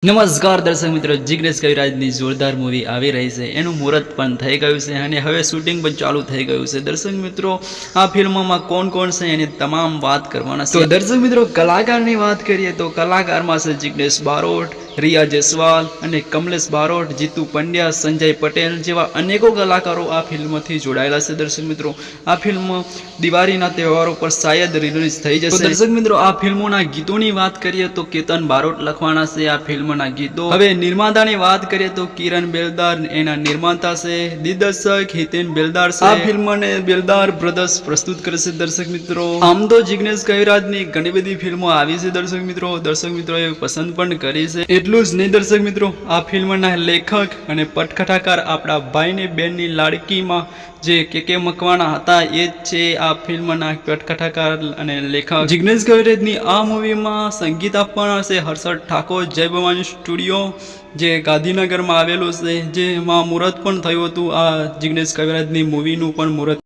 નમસ્કાર દર્શક મિત્રો, જિગ્નેશ કવિરાજની જોરદાર મૂવી આવી રહી છે. એનું મુહૂર્ત પણ થઈ ગયું છે અને હવે શૂટિંગ પણ ચાલુ થઈ ગયું છે. દર્શક મિત્રો, આ ફિલ્મમાં કોણ કોણ છે એની તમામ વાત કરવાના છે. તો દર્શક મિત્રો, કલાકારની વાત કરીએ તો કલાકારમાં છે જિગ્નેશ બારોટ, રિયા જયસ્વાલ અને કમલેશ બારોટ, જીતુ પંડ્યા, સંજય પટેલ જેવા અનેકો કલાકારો આ ફિલ્મથી જોડાયેલા છે. દર્શક મિત્રો, આ ફિલ્મ દિવાળીના તહેવારો પર શાયદ રિલીઝ થઈ જશે. દર્શક મિત્રો, આ ફિલ્મોના ગીતોની વાત કરીએ તો કેતન બારોટ લખવાના છે આ ફિલ્મના ગીતો. હવે નિર્માતાની વાત કરીએ તો કિરણ બેલદાર એના નિર્માતા છે. દિગ્દર્શક હિતેન બેલદાર છે. આ ફિલ્મને બેલદાર બ્રધર્સ પ્રસ્તુત કરે છે. દર્શક મિત્રો, આમ તો જિગ્નેશ કવિરાજની ઘણી બધી ફિલ્મો આવી છે. દર્શક મિત્રો એ પસંદ પણ કરી છે. એટલું જ નહીં દર્શક મિત્રો, આ ફિલ્મના લેખક અને પટકથાકાર આપણા ભાઈને બેનની લાડકીમાં જે કે મકવાણા હતા એ જ છે આ ફિલ્મના પટકથાકાર અને લેખક. જિગ્નેશ કવિરાજની આ મૂવીમાં સંગીત આપવાના છે હર્ષદ ઠાકોર. જય ભવાની સ્ટુડિયો જે ગાંધીનગરમાં આવેલું છે, જેમાં મુહૂર્ત પણ થયું હતું આ જિગ્નેશ કવિરાજની મૂવીનું પણ મુહૂર્ત